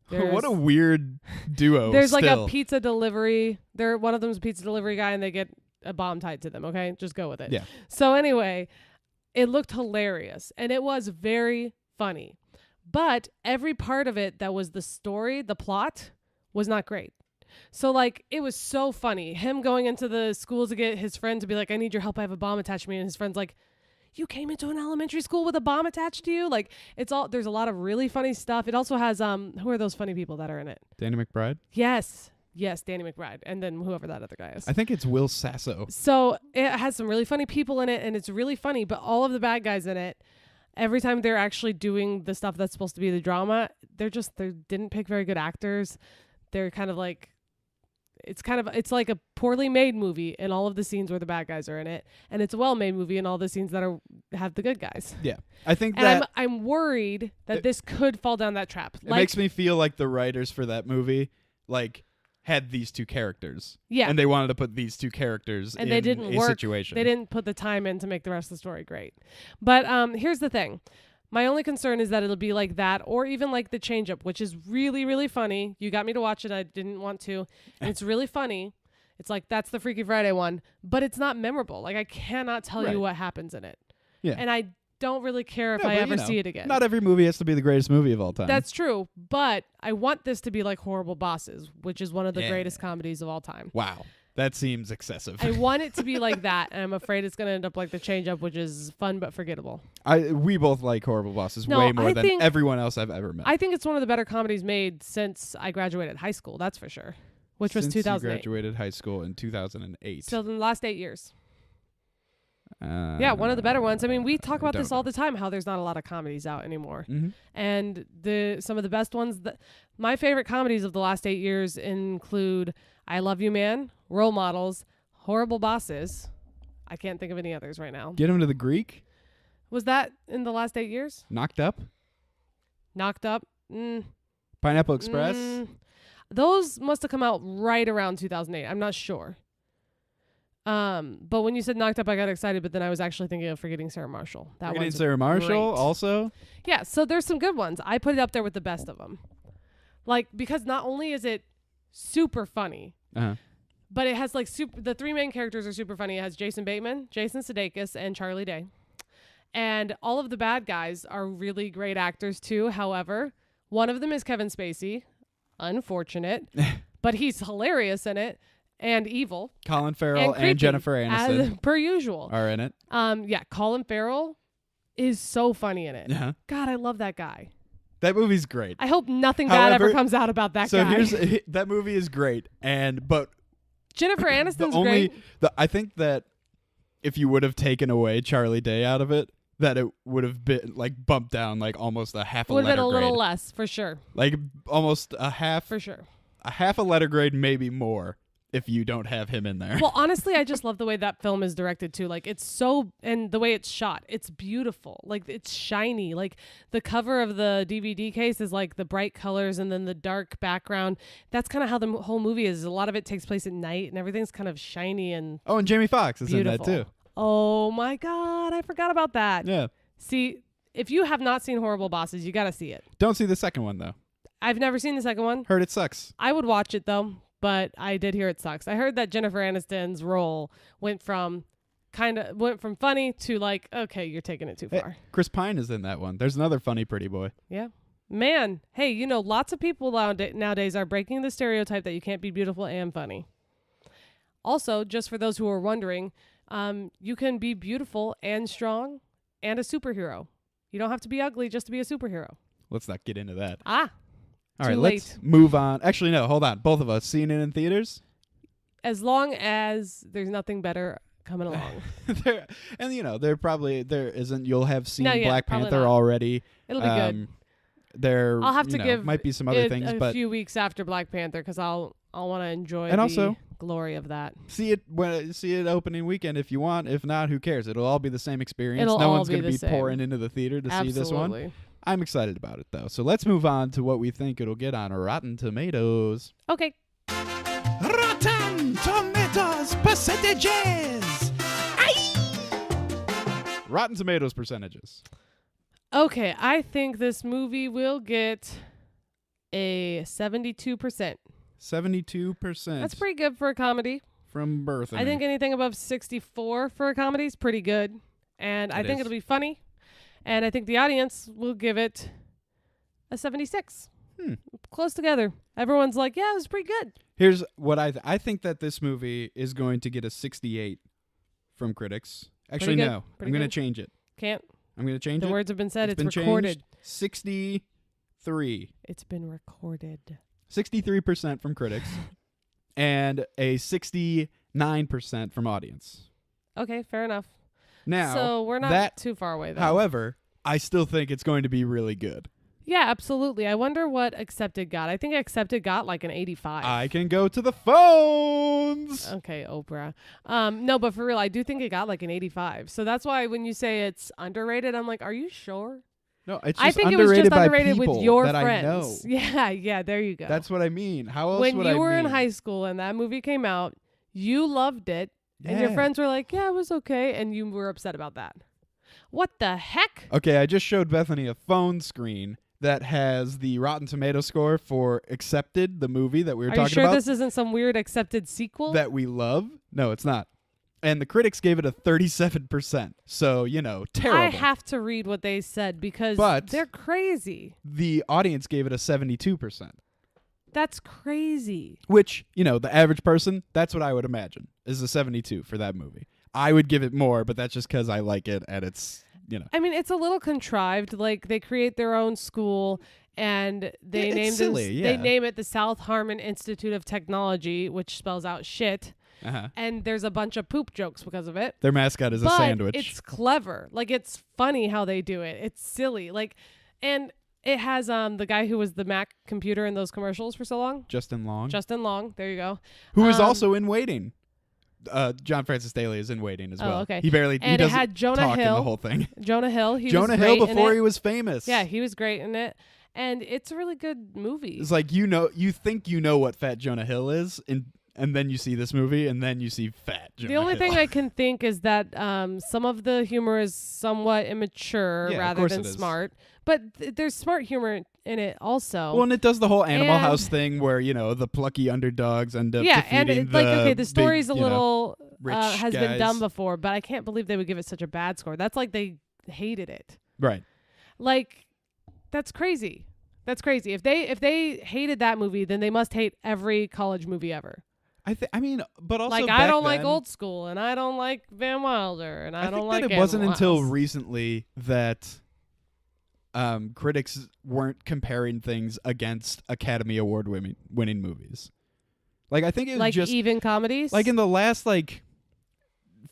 [SPEAKER 1] What a weird duo.
[SPEAKER 2] there's like
[SPEAKER 1] still.
[SPEAKER 2] a pizza delivery. One of them's a pizza delivery guy and they get a bomb tied to them, okay? Just go with it.
[SPEAKER 1] Yeah.
[SPEAKER 2] So anyway, it looked hilarious and it was very funny. But every part of it that was the story, the plot, was not great. So, like, it was so funny. Him going into the school to get his friend to be like, I need your help. I have a bomb attached to me. And his friend's like, you came into an elementary school with a bomb attached to you? Like, there's a lot of really funny stuff. It also has, who are those funny people that are in it?
[SPEAKER 1] Danny McBride.
[SPEAKER 2] Yes, Danny McBride. And then whoever that other guy is.
[SPEAKER 1] I think it's Will Sasso.
[SPEAKER 2] So, it has some really funny people in it. And it's really funny. But all of the bad guys in it, every time they're actually doing the stuff that's supposed to be the drama, they didn't pick very good actors. They're kind of like, it's like a poorly made movie in all of the scenes where the bad guys are in it, and it's a well-made movie in all the scenes that have the good guys.
[SPEAKER 1] Yeah. I think
[SPEAKER 2] And
[SPEAKER 1] that
[SPEAKER 2] I'm worried that this could fall down that trap.
[SPEAKER 1] it makes me feel like the writers for that movie, like, had these two characters.
[SPEAKER 2] Yeah.
[SPEAKER 1] And they wanted to put these two characters
[SPEAKER 2] And
[SPEAKER 1] in
[SPEAKER 2] they didn't
[SPEAKER 1] a
[SPEAKER 2] work.
[SPEAKER 1] situation.
[SPEAKER 2] They didn't put the time in to make the rest of the story great. But here's the thing. My only concern is that it'll be like that, or even like The Change Up, which is really, really funny. You got me to watch it. I didn't want to. And it's really funny. It's like, that's the Freaky Friday one, but it's not memorable. Like, I cannot tell you what happens in it.
[SPEAKER 1] Yeah.
[SPEAKER 2] And I don't really care if
[SPEAKER 1] No,
[SPEAKER 2] I
[SPEAKER 1] but,
[SPEAKER 2] ever see it again.
[SPEAKER 1] Not every movie has to be the greatest movie of all time.
[SPEAKER 2] That's true. But I want this to be like Horrible Bosses, which is one of the
[SPEAKER 1] Yeah.
[SPEAKER 2] greatest comedies of all time.
[SPEAKER 1] Wow. That seems excessive.
[SPEAKER 2] I want it to be like that, and I'm afraid it's going to end up like The Change Up, which is fun but forgettable.
[SPEAKER 1] We both like Horrible Bosses
[SPEAKER 2] No,
[SPEAKER 1] way more
[SPEAKER 2] I
[SPEAKER 1] than
[SPEAKER 2] think-
[SPEAKER 1] everyone else I've ever met.
[SPEAKER 2] I think it's one of the better comedies made since I graduated high school, that's for sure, which was
[SPEAKER 1] Since you
[SPEAKER 2] 2008.
[SPEAKER 1] graduated high school in 2008.
[SPEAKER 2] So in the last 8 years. Yeah, one of the better ones. I mean, we talk about this all the time, how there's not a lot of comedies out anymore.
[SPEAKER 1] Mm-hmm.
[SPEAKER 2] And some of the best ones, my favorite comedies of the last 8 years include I Love You Man, Role Models, Horrible Bosses. I can't think of any others right now.
[SPEAKER 1] Get him to the Greek.
[SPEAKER 2] Was that in the last 8 years?
[SPEAKER 1] Knocked Up.
[SPEAKER 2] Knocked Up?
[SPEAKER 1] Pineapple Express.
[SPEAKER 2] Those must have come out right around 2008. I'm not sure. But when you said Knocked Up, I got excited, but then I was actually thinking of Forgetting Sarah Marshall. That
[SPEAKER 1] Forgetting
[SPEAKER 2] one's
[SPEAKER 1] Sarah Marshall
[SPEAKER 2] great.
[SPEAKER 1] also.
[SPEAKER 2] Yeah, so there's some good ones. I put it up there with the best of them. Like, because not only is it super funny,
[SPEAKER 1] Uh-huh.
[SPEAKER 2] but it has like the three main characters are super funny. It has Jason Bateman, Jason Sudeikis, and Charlie Day. And all of the bad guys are really great actors too. However, one of them is Kevin Spacey. Unfortunate. But he's hilarious in it. And evil.
[SPEAKER 1] Colin Farrell and
[SPEAKER 2] creepy,
[SPEAKER 1] Jennifer Aniston
[SPEAKER 2] as per usual.
[SPEAKER 1] are in it.
[SPEAKER 2] Yeah, Colin Farrell is so funny in it.
[SPEAKER 1] Uh-huh.
[SPEAKER 2] God, I love that guy.
[SPEAKER 1] That movie's great.
[SPEAKER 2] I hope nothing bad ever
[SPEAKER 1] However,
[SPEAKER 2] comes out about that
[SPEAKER 1] so
[SPEAKER 2] guy.
[SPEAKER 1] that movie is great, but
[SPEAKER 2] Jennifer Aniston's great.
[SPEAKER 1] I think that if you would have taken away Charlie Day out of it, that it would have been like bumped down like almost a half a
[SPEAKER 2] Would have
[SPEAKER 1] letter
[SPEAKER 2] been a
[SPEAKER 1] grade.
[SPEAKER 2] little less, for sure.
[SPEAKER 1] Like almost a half
[SPEAKER 2] For sure.
[SPEAKER 1] a letter grade, maybe more, if you don't have him in there.
[SPEAKER 2] Well, honestly, I just love the way that film is directed too. Like, it's so, and the way it's shot, it's beautiful. Like, it's shiny. Like, the cover of the DVD case is like the bright colors and then the dark background. That's kind of how the whole movie is. A lot of it takes place at night and everything's kind of shiny and
[SPEAKER 1] Oh, and Jamie Foxx is
[SPEAKER 2] beautiful.
[SPEAKER 1] in that too.
[SPEAKER 2] Oh my God, I forgot about that.
[SPEAKER 1] Yeah.
[SPEAKER 2] See, if you have not seen Horrible Bosses, you got to see it.
[SPEAKER 1] Don't see the second one though.
[SPEAKER 2] I've never seen the second one.
[SPEAKER 1] Heard it sucks.
[SPEAKER 2] I would watch it though, but I did hear it sucks. I heard that Jennifer Aniston's role went from funny to like, okay, you're taking it too
[SPEAKER 1] Hey,
[SPEAKER 2] far.
[SPEAKER 1] Chris Pine is in that one. There's another funny pretty boy.
[SPEAKER 2] Yeah. Man, hey, lots of people nowadays are breaking the stereotype that you can't be beautiful and funny. Also, just for those who are wondering, you can be beautiful and strong and a superhero. You don't have to be ugly just to be a superhero.
[SPEAKER 1] Let's not get into that.
[SPEAKER 2] Ah,
[SPEAKER 1] All right,
[SPEAKER 2] too
[SPEAKER 1] let's
[SPEAKER 2] late.
[SPEAKER 1] move on. Actually, no, hold on. Both of us seeing it in theaters.
[SPEAKER 2] As long as there's nothing better coming along.
[SPEAKER 1] there isn't. You'll have seen
[SPEAKER 2] No, yeah,
[SPEAKER 1] Black
[SPEAKER 2] probably
[SPEAKER 1] Panther
[SPEAKER 2] not.
[SPEAKER 1] already.
[SPEAKER 2] It'll be good.
[SPEAKER 1] There,
[SPEAKER 2] I'll have to give
[SPEAKER 1] might be some other
[SPEAKER 2] it
[SPEAKER 1] things,
[SPEAKER 2] a
[SPEAKER 1] but
[SPEAKER 2] few weeks after Black Panther because I'll want to enjoy
[SPEAKER 1] And
[SPEAKER 2] the
[SPEAKER 1] also-
[SPEAKER 2] glory of that.
[SPEAKER 1] see it opening weekend if you want. If not, who cares? It'll all be the same experience.
[SPEAKER 2] It'll
[SPEAKER 1] No
[SPEAKER 2] all
[SPEAKER 1] one's
[SPEAKER 2] be
[SPEAKER 1] going to
[SPEAKER 2] the
[SPEAKER 1] be
[SPEAKER 2] same.
[SPEAKER 1] pouring into the theater to see this one.
[SPEAKER 2] Absolutely.
[SPEAKER 1] I'm excited about it though. So let's move on to what we think it'll get on Rotten Tomatoes.
[SPEAKER 2] Okay.
[SPEAKER 1] Rotten Tomatoes percentages. Rotten Tomatoes percentages.
[SPEAKER 2] Okay, I think this movie will get a 72%.
[SPEAKER 1] 72%.
[SPEAKER 2] That's pretty good for a comedy.
[SPEAKER 1] from birth.
[SPEAKER 2] I think anything above 64 for a comedy is pretty good. And I
[SPEAKER 1] It
[SPEAKER 2] think
[SPEAKER 1] is.
[SPEAKER 2] it'll be funny. And I think the audience will give it a 76. Close together. Everyone's like, yeah, it was pretty good.
[SPEAKER 1] Here's what I think that this movie is going to get a 68 from critics. Actually,
[SPEAKER 2] good.
[SPEAKER 1] no.
[SPEAKER 2] Pretty
[SPEAKER 1] I'm going to
[SPEAKER 2] good.
[SPEAKER 1] change it.
[SPEAKER 2] Can't.
[SPEAKER 1] I'm going to change
[SPEAKER 2] The
[SPEAKER 1] it.
[SPEAKER 2] words have been said. It's
[SPEAKER 1] been
[SPEAKER 2] recorded.
[SPEAKER 1] changed. 63.
[SPEAKER 2] It's been recorded.
[SPEAKER 1] 63% from critics and a 69% from audience.
[SPEAKER 2] Okay, fair enough.
[SPEAKER 1] Now,
[SPEAKER 2] So we're not
[SPEAKER 1] that,
[SPEAKER 2] too far away, though.
[SPEAKER 1] however, I still think it's going to be really good.
[SPEAKER 2] Yeah, absolutely. I wonder what Accepted got. I think Accepted got like an 85.
[SPEAKER 1] I can go to the phones.
[SPEAKER 2] Okay, Oprah. No, but for real, I do think it got like an 85. So that's why when you say it's underrated, I'm like, are you sure?
[SPEAKER 1] No, it's
[SPEAKER 2] I
[SPEAKER 1] just
[SPEAKER 2] think it was
[SPEAKER 1] underrated
[SPEAKER 2] just
[SPEAKER 1] by
[SPEAKER 2] underrated
[SPEAKER 1] people
[SPEAKER 2] with your
[SPEAKER 1] that
[SPEAKER 2] friends.
[SPEAKER 1] I know.
[SPEAKER 2] Yeah, there you go.
[SPEAKER 1] That's what I mean. How else
[SPEAKER 2] when
[SPEAKER 1] would
[SPEAKER 2] you
[SPEAKER 1] I
[SPEAKER 2] were
[SPEAKER 1] mean?
[SPEAKER 2] in high school and that movie came out, you loved it, and your
[SPEAKER 1] Yeah.
[SPEAKER 2] friends were like, "Yeah, it was okay," and you were upset about that. What the heck?
[SPEAKER 1] Okay, I just showed Bethany a phone screen that has the Rotten Tomato score for Accepted, the movie that we were
[SPEAKER 2] Are you
[SPEAKER 1] talking
[SPEAKER 2] sure
[SPEAKER 1] about
[SPEAKER 2] this isn't some weird accepted sequel?
[SPEAKER 1] that we love. No, it's not. And the critics gave it a 37%. So, terrible.
[SPEAKER 2] I have to read what they said because
[SPEAKER 1] But-
[SPEAKER 2] they're crazy.
[SPEAKER 1] The audience gave it a 72%.
[SPEAKER 2] That's crazy.
[SPEAKER 1] Which, the average person, that's what I would imagine, is a 72 for that movie. I would give it more, but that's just because I like it and it's,
[SPEAKER 2] I mean, it's a little contrived. Like, they create their own school and they
[SPEAKER 1] It's
[SPEAKER 2] name
[SPEAKER 1] silly,
[SPEAKER 2] they
[SPEAKER 1] yeah.
[SPEAKER 2] name it the South Harmon Institute of Technology, which spells out shit.
[SPEAKER 1] Uh-huh.
[SPEAKER 2] And there's a bunch of poop jokes because of it.
[SPEAKER 1] Their mascot is
[SPEAKER 2] But
[SPEAKER 1] a sandwich.
[SPEAKER 2] it's clever. Like, it's funny how they do it. It's silly. Like, and it has the guy who was the Mac computer in those commercials for so long.
[SPEAKER 1] Justin Long.
[SPEAKER 2] Justin Long. There you go.
[SPEAKER 1] Who is also in Waiting. John Francis Daly is in Waiting as well.
[SPEAKER 2] okay.
[SPEAKER 1] He barely
[SPEAKER 2] And
[SPEAKER 1] he
[SPEAKER 2] it
[SPEAKER 1] doesn't
[SPEAKER 2] had Jonah
[SPEAKER 1] talk in
[SPEAKER 2] Hill.
[SPEAKER 1] the whole thing.
[SPEAKER 2] Jonah Hill. He
[SPEAKER 1] Jonah
[SPEAKER 2] was
[SPEAKER 1] Hill
[SPEAKER 2] great in
[SPEAKER 1] before
[SPEAKER 2] it.
[SPEAKER 1] he was famous.
[SPEAKER 2] Yeah, he was great in it. And it's a really good movie.
[SPEAKER 1] It's like you think you know what Fat Jonah Hill is, and then you see this movie, and then you see Fat Jonah
[SPEAKER 2] The only
[SPEAKER 1] Hill.
[SPEAKER 2] thing I can think is that some of the humor is somewhat immature
[SPEAKER 1] Yeah, of
[SPEAKER 2] rather
[SPEAKER 1] course
[SPEAKER 2] than
[SPEAKER 1] it is.
[SPEAKER 2] smart. But there's smart humor in it also.
[SPEAKER 1] Well, and it does the whole Animal
[SPEAKER 2] And-
[SPEAKER 1] House thing where the plucky underdogs end up
[SPEAKER 2] yeah, and
[SPEAKER 1] defeating
[SPEAKER 2] the story's a little
[SPEAKER 1] rich
[SPEAKER 2] has been
[SPEAKER 1] guys.
[SPEAKER 2] done before, but I can't believe they would give it such a bad score. That's like they hated it.
[SPEAKER 1] Right.
[SPEAKER 2] Like, that's crazy. That's crazy. If they hated that movie, then they must hate every college movie ever.
[SPEAKER 1] But also
[SPEAKER 2] Like,
[SPEAKER 1] back
[SPEAKER 2] I don't like
[SPEAKER 1] then,
[SPEAKER 2] Old School, and I don't like Van Wilder, and I don't
[SPEAKER 1] think
[SPEAKER 2] like
[SPEAKER 1] that it wasn't
[SPEAKER 2] Animal
[SPEAKER 1] until
[SPEAKER 2] House.
[SPEAKER 1] recently that critics weren't comparing things against Academy Award winning movies. Like, I think it was
[SPEAKER 2] like
[SPEAKER 1] just
[SPEAKER 2] even comedies.
[SPEAKER 1] like in the last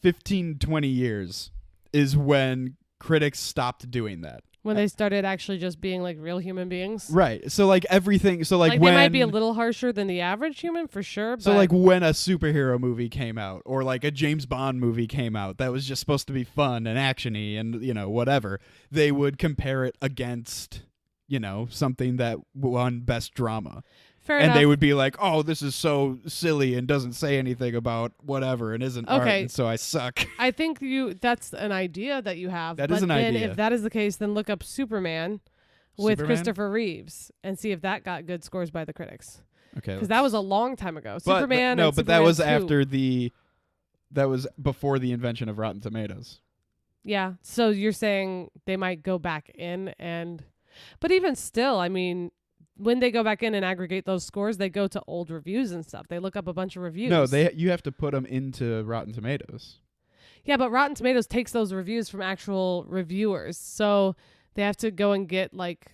[SPEAKER 1] 15, 20 years is when critics stopped doing that.
[SPEAKER 2] when they started actually just being like real human beings.
[SPEAKER 1] Right. So like everything. So like
[SPEAKER 2] Like
[SPEAKER 1] when
[SPEAKER 2] they might be a little harsher than the average human for sure.
[SPEAKER 1] So
[SPEAKER 2] but
[SPEAKER 1] like when a superhero movie came out or like a James Bond movie came out that was just supposed to be fun and actiony and whatever, they would compare it against something that won best drama.
[SPEAKER 2] fair
[SPEAKER 1] And
[SPEAKER 2] enough.
[SPEAKER 1] they would be like, "Oh, this is so silly and doesn't say anything about whatever and isn't art,
[SPEAKER 2] Okay.
[SPEAKER 1] and so I suck."
[SPEAKER 2] I think that's an idea that you have.
[SPEAKER 1] That
[SPEAKER 2] but
[SPEAKER 1] is an
[SPEAKER 2] then
[SPEAKER 1] idea.
[SPEAKER 2] If that is the case, then look up Superman with
[SPEAKER 1] Superman?
[SPEAKER 2] Christopher Reeves and see if that got good scores by the critics.
[SPEAKER 1] Okay.
[SPEAKER 2] Because that was a long time ago.
[SPEAKER 1] But
[SPEAKER 2] Superman.
[SPEAKER 1] no,
[SPEAKER 2] and
[SPEAKER 1] but that
[SPEAKER 2] Superman
[SPEAKER 1] was
[SPEAKER 2] 2.
[SPEAKER 1] after that was before the invention of Rotten Tomatoes.
[SPEAKER 2] Yeah. So you're saying they might go back in but even still, I mean, when they go back in and aggregate those scores, they go to old reviews and stuff. They look up a bunch of reviews.
[SPEAKER 1] No, you have to put them into Rotten Tomatoes.
[SPEAKER 2] Yeah, but Rotten Tomatoes takes those reviews from actual reviewers. So they have to go and get like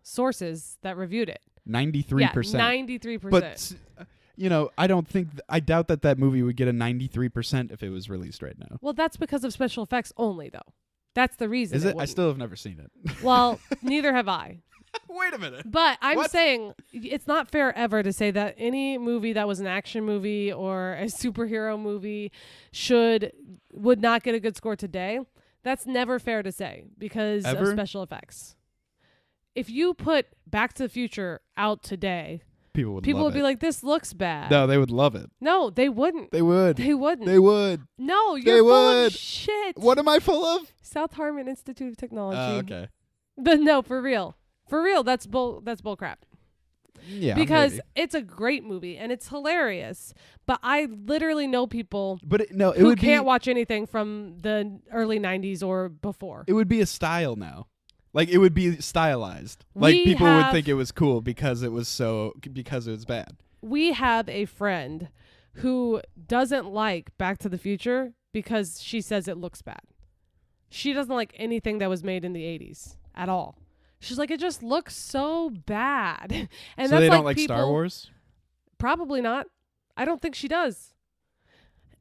[SPEAKER 2] sources that reviewed it.
[SPEAKER 1] 93%.
[SPEAKER 2] Yeah, 93%.
[SPEAKER 1] But I doubt that movie would get a 93% if it was released right now.
[SPEAKER 2] Well, that's because of special effects only, though. That's the reason.
[SPEAKER 1] Is it? I
[SPEAKER 2] wouldn't.
[SPEAKER 1] still have never seen it.
[SPEAKER 2] Well, neither have I.
[SPEAKER 1] Wait a minute.
[SPEAKER 2] But I'm
[SPEAKER 1] What?
[SPEAKER 2] saying it's not fair ever to say that any movie that was an action movie or a superhero movie would not get a good score today. That's never fair to say because
[SPEAKER 1] Ever?
[SPEAKER 2] of special effects. If you put Back to the Future out today,
[SPEAKER 1] People would
[SPEAKER 2] people
[SPEAKER 1] love
[SPEAKER 2] would be
[SPEAKER 1] it.
[SPEAKER 2] like, "This looks bad."
[SPEAKER 1] No, they would love it.
[SPEAKER 2] No, they wouldn't.
[SPEAKER 1] They would.
[SPEAKER 2] They wouldn't.
[SPEAKER 1] They would.
[SPEAKER 2] No,
[SPEAKER 1] They
[SPEAKER 2] you're full
[SPEAKER 1] would.
[SPEAKER 2] of shit.
[SPEAKER 1] What am I full of?
[SPEAKER 2] South Harmon Institute of Technology.
[SPEAKER 1] Oh, okay.
[SPEAKER 2] But no, for real. For real, that's bull crap.
[SPEAKER 1] Yeah.
[SPEAKER 2] Because
[SPEAKER 1] maybe.
[SPEAKER 2] it's a great movie and it's hilarious. But I literally know people
[SPEAKER 1] But it
[SPEAKER 2] who
[SPEAKER 1] would
[SPEAKER 2] can't
[SPEAKER 1] be
[SPEAKER 2] watch anything from the early 90s or before.
[SPEAKER 1] it would be a style now. Like it would be stylized. Like
[SPEAKER 2] We
[SPEAKER 1] people would
[SPEAKER 2] have-
[SPEAKER 1] think it was cool because it was bad.
[SPEAKER 2] We have a friend who doesn't like Back to the Future because she says it looks bad. She doesn't like anything that was made in the 80s at all. She's like, it just looks so bad. And
[SPEAKER 1] So
[SPEAKER 2] that's
[SPEAKER 1] they don't
[SPEAKER 2] like
[SPEAKER 1] like Star
[SPEAKER 2] people-
[SPEAKER 1] Wars?
[SPEAKER 2] Probably not. I don't think she does.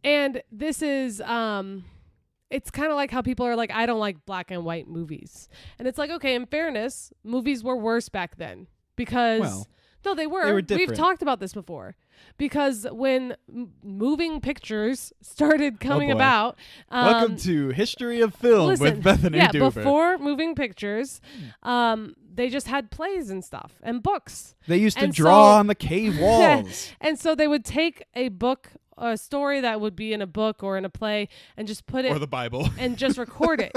[SPEAKER 2] And this is it's kind of like how people are like, I don't like black and white movies. And it's like, okay, in fairness, movies were worse back then because
[SPEAKER 1] Well.
[SPEAKER 2] No, they were.
[SPEAKER 1] They were different.
[SPEAKER 2] We've talked about this before. Because when moving pictures started coming
[SPEAKER 1] boy.
[SPEAKER 2] about...
[SPEAKER 1] Welcome to History of Film
[SPEAKER 2] listen,
[SPEAKER 1] with Bethany
[SPEAKER 2] yeah,
[SPEAKER 1] Duber.
[SPEAKER 2] before moving pictures, they just had plays and stuff and books.
[SPEAKER 1] They used to
[SPEAKER 2] and
[SPEAKER 1] draw
[SPEAKER 2] so-
[SPEAKER 1] on the cave walls.
[SPEAKER 2] And so they would take a book, a story that would be in a book or in a play, and just put it...
[SPEAKER 1] Or the Bible.
[SPEAKER 2] and just record it.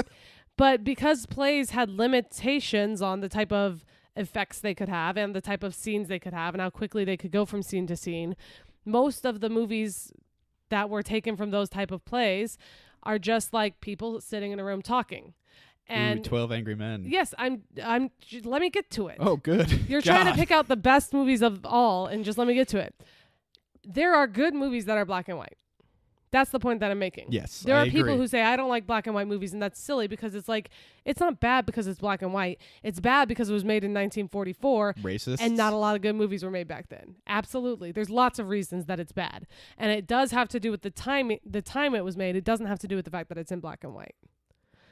[SPEAKER 2] But because plays had limitations on the type of effects they could have and the type of scenes they could have and how quickly they could go from scene to scene, most of the movies that were taken from those type of plays are just like people sitting in a room talking. And
[SPEAKER 1] 12 Angry Men.
[SPEAKER 2] yes, I'm let me get to it.
[SPEAKER 1] Oh, good.
[SPEAKER 2] You're trying to
[SPEAKER 1] God.
[SPEAKER 2] pick out the best movies of all and just let me get to it. There are good movies that are black and white. That's the point that I'm making.
[SPEAKER 1] Yes,
[SPEAKER 2] There
[SPEAKER 1] I
[SPEAKER 2] are people
[SPEAKER 1] agree.
[SPEAKER 2] who say, I don't like black and white movies, and that's silly because it's like, it's not bad because it's black and white. It's bad because it was made in 1944.
[SPEAKER 1] Racist.
[SPEAKER 2] And not a lot of good movies were made back then. Absolutely. There's lots of reasons that it's bad. And it does have to do with the time it was made. It doesn't have to do with the fact that it's in black and white.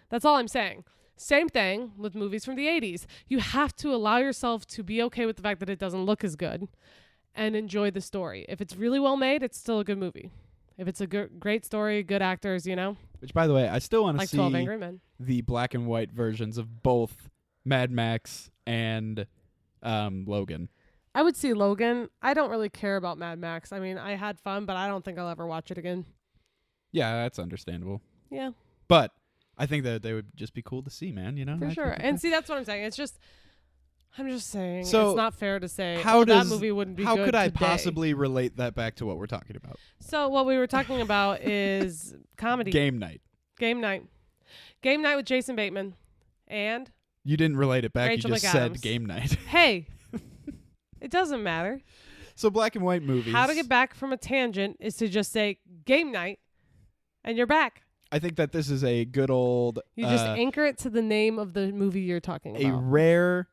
[SPEAKER 2] That's all I'm saying. Same thing with movies from the 80s. You have to allow yourself to be okay with the fact that it doesn't look as good and enjoy the story. If it's really well made, it's still a good movie. If it's a great story, good actors, you know,
[SPEAKER 1] Which, by the way, I still want to
[SPEAKER 2] like
[SPEAKER 1] see
[SPEAKER 2] 12 Angry Men.
[SPEAKER 1] the black and white versions of both Mad Max and Logan.
[SPEAKER 2] I would see Logan. I don't really care about Mad Max. I mean, I had fun, but I don't think I'll ever watch it again.
[SPEAKER 1] Yeah, that's understandable.
[SPEAKER 2] Yeah,
[SPEAKER 1] But I think that they would just be cool to see, man. You know,
[SPEAKER 2] for sure. And see, that's what I'm saying. It's just, I'm just saying,
[SPEAKER 1] So,
[SPEAKER 2] it's not fair to say,
[SPEAKER 1] how
[SPEAKER 2] that
[SPEAKER 1] does-
[SPEAKER 2] movie wouldn't be
[SPEAKER 1] how
[SPEAKER 2] good
[SPEAKER 1] could I
[SPEAKER 2] today.
[SPEAKER 1] possibly relate that back to what we're talking about?
[SPEAKER 2] So what we were talking about is comedy.
[SPEAKER 1] Game night.
[SPEAKER 2] Game night. Game night with Jason Bateman. And,
[SPEAKER 1] You didn't relate it back.
[SPEAKER 2] Rachel
[SPEAKER 1] you just
[SPEAKER 2] McAdams.
[SPEAKER 1] said game night.
[SPEAKER 2] hey, it doesn't matter.
[SPEAKER 1] So black and white movies.
[SPEAKER 2] How to get back from a tangent is to just say game night and you're back.
[SPEAKER 1] I think that this is a good old,
[SPEAKER 2] You just anchor it to the name of the movie you're talking
[SPEAKER 1] a
[SPEAKER 2] about.
[SPEAKER 1] rare,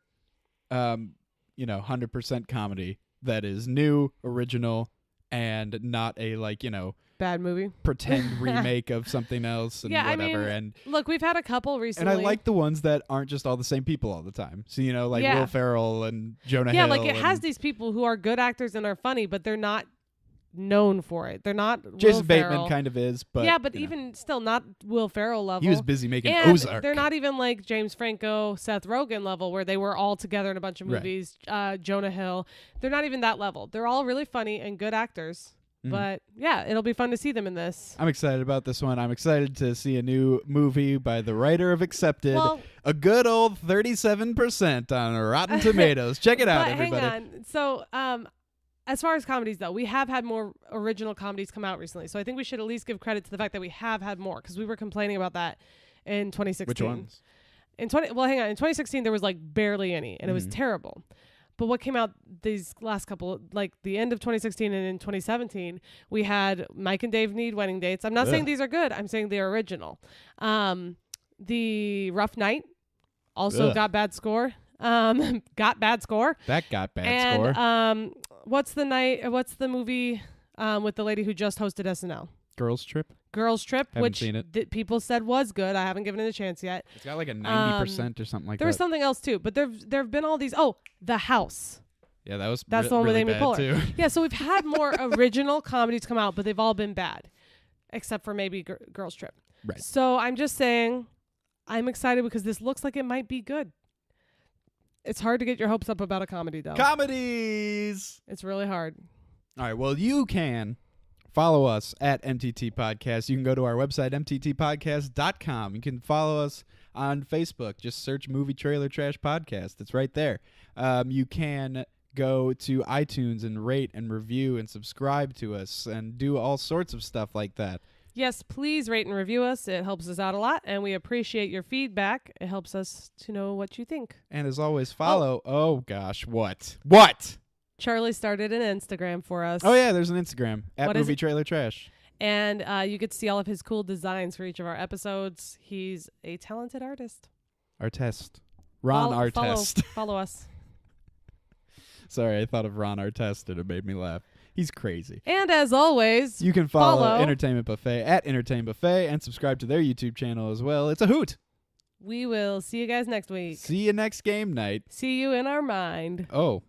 [SPEAKER 1] 100% comedy that is new, original, and not a
[SPEAKER 2] Bad movie.
[SPEAKER 1] pretend remake of something else and
[SPEAKER 2] Yeah, I
[SPEAKER 1] whatever.
[SPEAKER 2] mean,
[SPEAKER 1] and
[SPEAKER 2] Look, we've had a couple recently.
[SPEAKER 1] I like the ones that aren't just all the same people all the time. So like
[SPEAKER 2] Yeah.
[SPEAKER 1] Will Ferrell and Jonah
[SPEAKER 2] Yeah,
[SPEAKER 1] Hill.
[SPEAKER 2] like it has
[SPEAKER 1] and
[SPEAKER 2] these people who are good actors and are funny, but they're not known for it. They're not
[SPEAKER 1] Jason
[SPEAKER 2] Will
[SPEAKER 1] Bateman
[SPEAKER 2] Ferrell.
[SPEAKER 1] kind of is, but
[SPEAKER 2] yeah, but
[SPEAKER 1] you know,
[SPEAKER 2] even still not Will Ferrell level.
[SPEAKER 1] he was busy making
[SPEAKER 2] and
[SPEAKER 1] Ozark.
[SPEAKER 2] they're not even like James Franco, Seth Rogen level where they were all together in a bunch of
[SPEAKER 1] Right.
[SPEAKER 2] movies. Jonah Hill. They're not even that level. They're all really funny and good actors.
[SPEAKER 1] Mhm.
[SPEAKER 2] But yeah, it'll be fun to see them in this.
[SPEAKER 1] I'm excited about this one. I'm excited to see a new movie by the writer of Accepted.
[SPEAKER 2] Well,
[SPEAKER 1] A good old 37% on Rotten Tomatoes. Check it out,
[SPEAKER 2] but
[SPEAKER 1] everybody.
[SPEAKER 2] hang on. So, as far as comedies though, we have had more original comedies come out recently. So I think we should at least give credit to the fact that we have had more because we were complaining about that in 2016.
[SPEAKER 1] Which ones?
[SPEAKER 2] In 2016 there was like barely any, and it was
[SPEAKER 1] Mhm.
[SPEAKER 2] terrible. But what came out these last couple, like the end of 2016 and in 2017, we had Mike and Dave Need Wedding Dates. I'm not saying
[SPEAKER 1] Ugh.
[SPEAKER 2] these are good. I'm saying they're original. The Rough Night also
[SPEAKER 1] Ugh.
[SPEAKER 2] got bad score. Got bad score.
[SPEAKER 1] That got bad
[SPEAKER 2] And
[SPEAKER 1] score.
[SPEAKER 2] what's the movie with the lady who just hosted SNL?
[SPEAKER 1] Girls Trip.
[SPEAKER 2] Girls Trip,
[SPEAKER 1] Haven't
[SPEAKER 2] which
[SPEAKER 1] seen it.
[SPEAKER 2] People said was good. I haven't given it a chance yet.
[SPEAKER 1] It's got like a 90% or something like
[SPEAKER 2] There was
[SPEAKER 1] that.
[SPEAKER 2] something else too, but there've been all these. Oh, The House.
[SPEAKER 1] Yeah, that was
[SPEAKER 2] That's the one with
[SPEAKER 1] really
[SPEAKER 2] Amy
[SPEAKER 1] bad
[SPEAKER 2] Poehler.
[SPEAKER 1] too.
[SPEAKER 2] Yeah, so we've had more original comedies come out, but they've all been bad, except for maybe Girls Trip.
[SPEAKER 1] Right.
[SPEAKER 2] So I'm just saying, I'm excited because this looks like it might be good. It's hard to get your hopes up about a comedy, though.
[SPEAKER 1] Comedies.
[SPEAKER 2] It's really hard.
[SPEAKER 1] All right. Well, you can follow us at MTT Podcast. You can go to our website, mttpodcast.com. You can follow us on Facebook. Just search Movie Trailer Trash Podcast. It's right there. You can go to iTunes and rate and review and subscribe to us and do all sorts of stuff like that.
[SPEAKER 2] Yes, please rate and review us. It helps us out a lot, and we appreciate your feedback. It helps us to know what you think.
[SPEAKER 1] And as always, follow. Oh gosh, what? What?
[SPEAKER 2] Charlie started an Instagram for us.
[SPEAKER 1] Oh yeah, there's an Instagram at
[SPEAKER 2] What is
[SPEAKER 1] Movie
[SPEAKER 2] it?
[SPEAKER 1] Trailer Trash.
[SPEAKER 2] And you get to see all of his cool designs for each of our episodes. He's a talented artist.
[SPEAKER 1] Artest. Ron Artest.
[SPEAKER 2] Follow us.
[SPEAKER 1] Sorry, I thought of Ron Artest and it made me laugh. He's crazy.
[SPEAKER 2] And as always,
[SPEAKER 1] You can follow
[SPEAKER 2] Follow.
[SPEAKER 1] Entertainment Buffet at Entertainment Buffet and subscribe to their YouTube channel as well. It's a hoot.
[SPEAKER 2] we will see you guys next week.
[SPEAKER 1] See you next game night.
[SPEAKER 2] See you in our mind.
[SPEAKER 1] Oh.